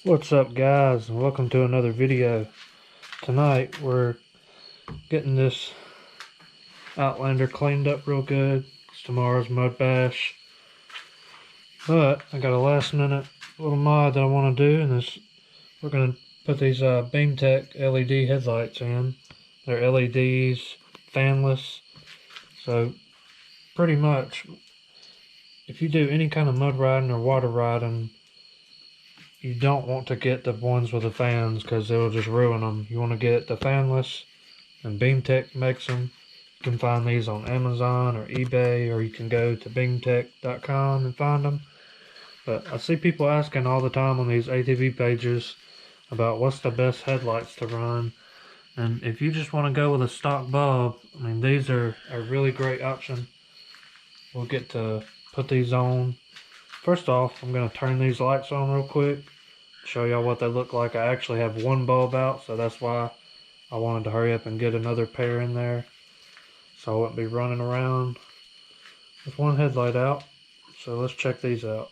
What's up, guys, and welcome to another video. Tonight we're getting this Outlander cleaned up real good. It's tomorrow's mud bash, but I got a last minute little mod that I want to do, and we're going to put these BeamTech LED headlights in. They're LEDs, fanless, so pretty much if you do any kind of mud riding or water riding, you don't want to get the ones with the fans because it'll just ruin them. You want to get the fanless, and BeamTech makes them. You can find these on Amazon or eBay, or you can go to beamtech.com and find them. But I see people asking all the time on these ATV pages about what's the best headlights to run. And if you just want to go with a stock bulb, I mean, these are a really great option. We'll get to put these on. First off, I'm going to turn these lights on real quick, show y'all what they look like. I actually have one bulb out, so that's why I wanted to hurry up and get another pair in there, so I wouldn't be running around with one headlight out. So let's check these out.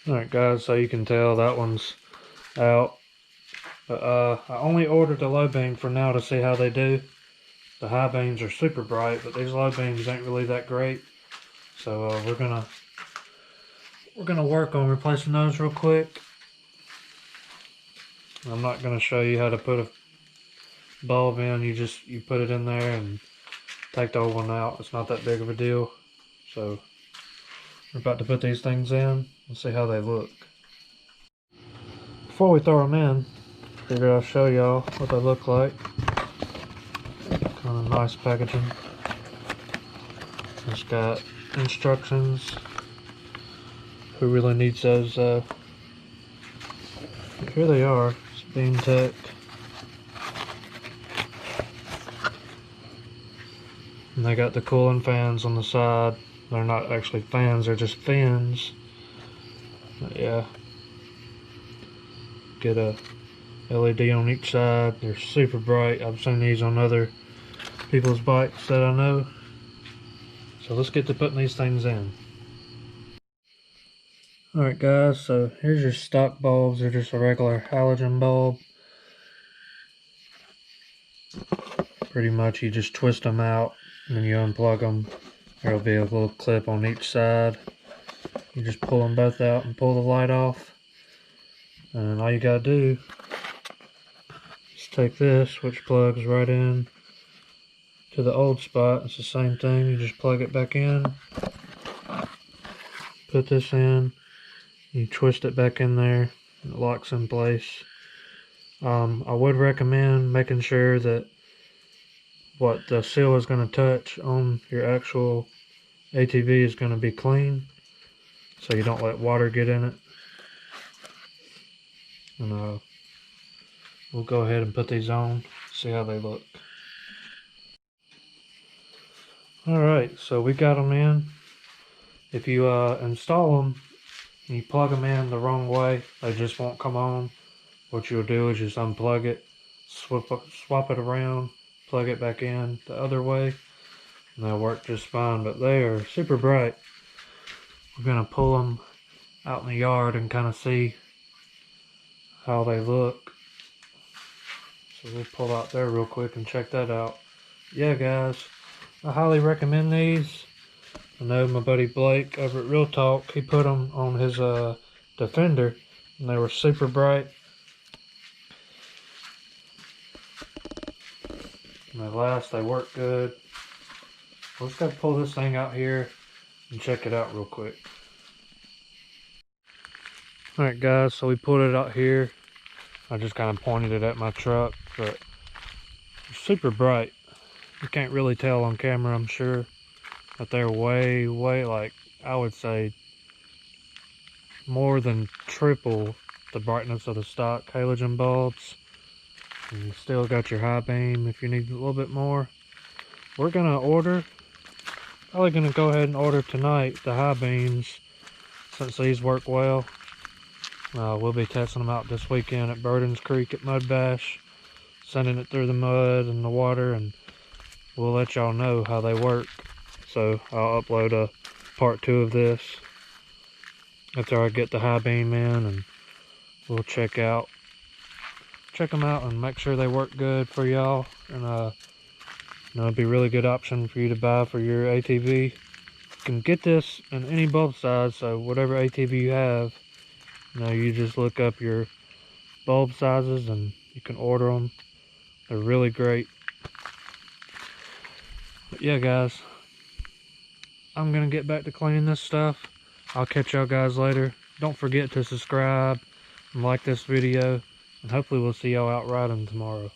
Alright guys, so you can tell that one's out. But I only ordered the low beam for now to see how they do. The high beams are super bright, but these low beams ain't really that great. So we're gonna work on replacing those real quick. I'm not gonna show you how to put a bulb in. You put it in there and take the old one out. It's not that big of a deal. So we're about to put these things in and see how they look. Before we throw them in, figured I'll show y'all what they look like. Kind of nice packaging. It's got instructions. Who really needs those though? Here they are. It's BeamTech. And they got the cooling fans on the side. They're not actually fans, they're just fins. But yeah. Get a LED on each side. They're super bright. I've seen these on other people's bikes that I know. So let's get to putting these things in. Alright guys, so here's your stock bulbs. They're just a regular halogen bulb. Pretty much you just twist them out and then you unplug them. There'll be a little clip on each side. You just pull them both out and pull the light off. And all you gotta do is take this, which plugs right in to the old spot. It's the same thing. You just plug it back in. Put this in. You twist it back in there. It locks in place. I would recommend making sure that what the seal is going to touch on your actual ATV is going to be clean, so you don't let water get in it. And we'll go ahead and put these on, see how they look. Alright, so we got them in. If you install them and you plug them in the wrong way, they just won't come on. What you'll do is just unplug it, swap it around, plug it back in the other way, and they'll work just fine. But they are super bright. We're going to pull them out in the yard and kind of see how they look. So we'll pull out there real quick and check that out. Yeah guys, I highly recommend these. I know my buddy Blake over at Real Talk, he put them on his Defender, and they were super bright. And they last, they work good. We're just gonna pull this thing out here and check it out real quick. Alright guys, so we pulled it out here. I just kind of pointed it at my truck, but it's super bright. You can't really tell on camera, I'm sure, but they're way, like, I would say more than triple the brightness of the stock halogen bulbs. And you still got your high beam if you need a little bit more. We're gonna probably gonna go ahead and order tonight the high beams, since these work well. We'll be testing them out this weekend at Burden's Creek at Mud Bash, sending it through the mud and the water, and we'll let y'all know how they work. So I'll upload a part 2 of this after I get the high beam in, and we'll check them out and make sure they work good for y'all. And it'd be a really good option for you to buy for your ATV. You can get this in any bulb size, so whatever ATV you have, you just look up your bulb sizes and you can order them. They're really great. But yeah, guys, I'm gonna get back to cleaning this stuff. I'll catch y'all guys later. Don't forget to subscribe and like this video, and hopefully we'll see y'all out riding tomorrow.